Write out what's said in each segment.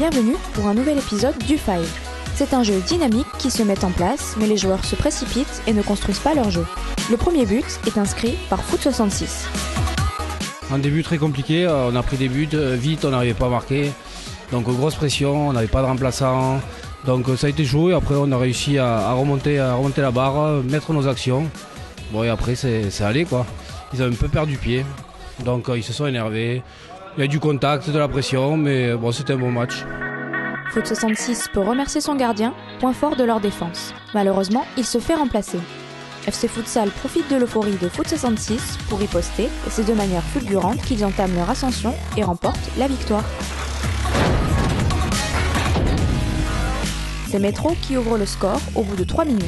Bienvenue pour un nouvel épisode du Five. C'est un jeu dynamique qui se met en place, mais les joueurs se précipitent et ne construisent pas leur jeu. Le premier but est inscrit par Foot66. Un début très compliqué, on a pris des buts vite, on n'arrivait pas à marquer. Donc grosse pression, on n'avait pas de remplaçant. Donc ça a été joué, après on a réussi à remonter la barre, mettre nos actions. Bon et après c'est allé quoi. Ils ont un peu perdu pied, donc ils se sont énervés. Il y a du contact, de la pression, mais bon c'était un bon match. Foot66 peut remercier son gardien, point fort de leur défense. Malheureusement, il se fait remplacer. FC Futsal profite de l'euphorie de Foot66 pour riposter, et c'est de manière fulgurante qu'ils entament leur ascension et remportent la victoire. C'est Métro qui ouvre le score au bout de 3 minutes.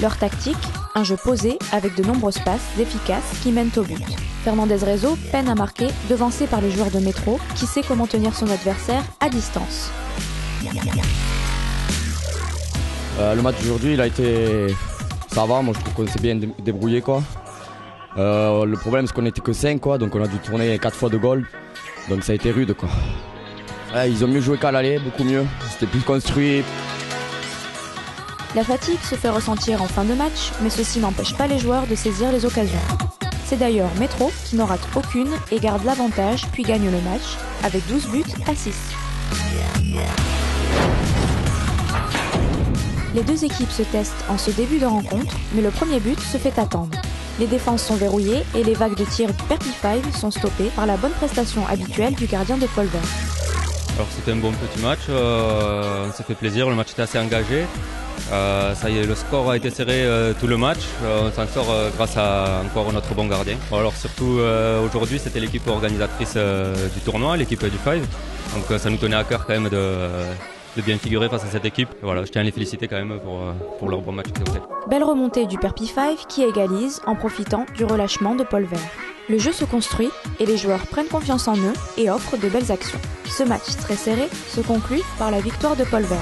Leur tactique, un jeu posé avec de nombreuses passes efficaces qui mènent au but. Fernandez Rezo peine à marquer, devancé par les joueurs de Métro, qui sait comment tenir son adversaire à distance. Le match d'aujourd'hui, il a été... Ça va, moi je trouve qu'on s'est bien débrouillé quoi. Le problème c'est qu'on n'était que 5 quoi, donc on a dû tourner 4 fois de goal. Donc ça a été rude quoi. Ils ont mieux joué qu'à l'aller, beaucoup mieux. C'était plus construit. La fatigue se fait ressentir en fin de match, mais ceci n'empêche pas les joueurs de saisir les occasions. C'est d'ailleurs Métro qui n'en rate aucune et garde l'avantage puis gagne le match avec 12 buts à 6. Les deux équipes se testent en ce début de rencontre, mais le premier but se fait attendre. Les défenses sont verrouillées et les vagues de tir du Perpy Five sont stoppées par la bonne prestation habituelle du gardien de Polver. Alors c'était un bon petit match, on s'est fait plaisir, le match était assez engagé. Ça y est, le score a été serré tout le match, on s'en sort grâce à encore notre bon gardien. Alors surtout aujourd'hui c'était l'équipe organisatrice du tournoi, l'équipe du Five, donc ça nous tenait à cœur quand même de bien figurer face à cette équipe. Voilà, je tiens à les féliciter quand même pour leur bon match. Belle remontée du Perpy Five qui égalise en profitant du relâchement de Polver. Le jeu se construit et les joueurs prennent confiance en eux et offrent de belles actions. Ce match très serré se conclut par la victoire de Polver.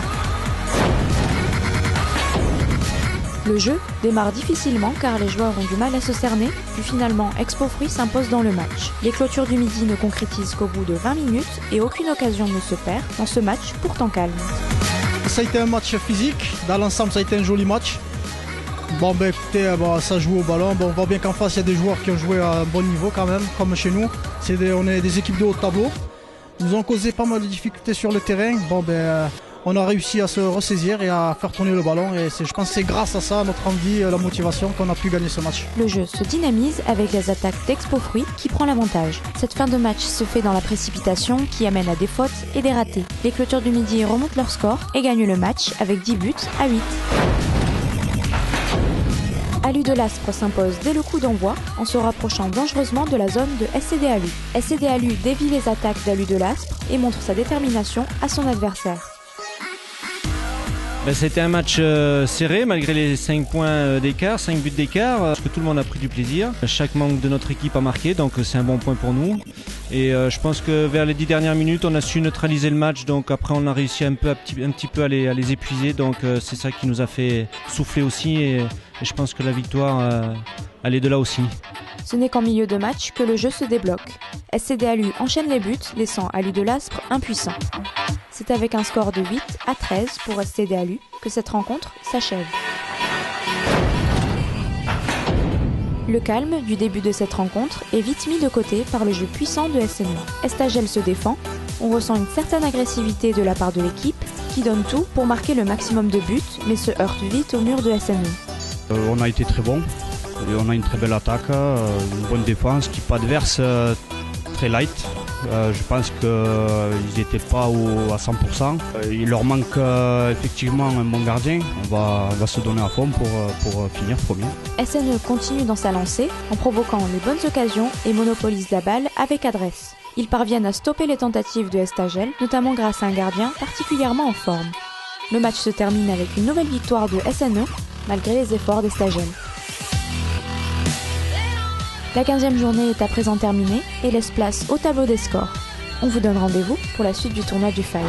Le jeu démarre difficilement car les joueurs ont du mal à se cerner, puis finalement Expo Fruits s'impose dans le match. Les clôtures du midi ne concrétisent qu'au bout de 20 minutes et aucune occasion ne se perd dans ce match pourtant calme. Ça a été un match physique, dans l'ensemble ça a été un joli match. Bon écoutez, ça joue au ballon, on voit bien qu'en face il y a des joueurs qui ont joué à un bon niveau quand même, comme chez nous. On est des équipes de haut tableau. Ils nous ont causé pas mal de difficultés sur le terrain. On a réussi à se ressaisir et à faire tourner le ballon et je pense que c'est grâce à ça, notre envie, la motivation, qu'on a pu gagner ce match. Le jeu se dynamise avec les attaques d'Expo Fruits qui prend l'avantage. Cette fin de match se fait dans la précipitation qui amène à des fautes et des ratés. Les clôtures du midi remontent leur score et gagnent le match avec 10 buts à 8. Alu de l'Aspre s'impose dès le coup d'envoi en se rapprochant dangereusement de la zone de SCD Alu. SCD Alu dévie les attaques d'Alu de l'Aspre et montre sa détermination à son adversaire. C'était un match serré malgré les 5 points d'écart, 5 buts d'écart, parce que tout le monde a pris du plaisir. Chaque membre de notre équipe a marqué, donc c'est un bon point pour nous. Et je pense que vers les 10 dernières minutes, on a su neutraliser le match, donc après on a réussi un petit peu à les épuiser, donc c'est ça qui nous a fait souffler aussi. Et je pense que la victoire, elle est de là aussi. Ce n'est qu'en milieu de match que le jeu se débloque. SCD Alu enchaîne les buts, laissant Alu de l'Aspre impuissant. C'est avec un score de 8 à 13 pour SCD Alu que cette rencontre s'achève. Le calme du début de cette rencontre est vite mis de côté par le jeu puissant de SNE. Estagel se défend, on ressent une certaine agressivité de la part de l'équipe qui donne tout pour marquer le maximum de buts mais se heurte vite au mur de SNE. On a été très bons, et on a une très belle attaque, une bonne défense qui pas adverse, très light. Je pense qu'ils n'étaient pas à 100%. Il leur manque effectivement un bon gardien. On va se donner à fond pour finir premier. SNE continue dans sa lancée en provoquant les bonnes occasions et monopolise la balle avec adresse. Ils parviennent à stopper les tentatives de Estagel, notamment grâce à un gardien particulièrement en forme. Le match se termine avec une nouvelle victoire de SNE malgré les efforts d'Estagel. La 15e journée est à présent terminée et laisse place au tableau des scores. On vous donne rendez-vous pour la suite du tournoi du Five.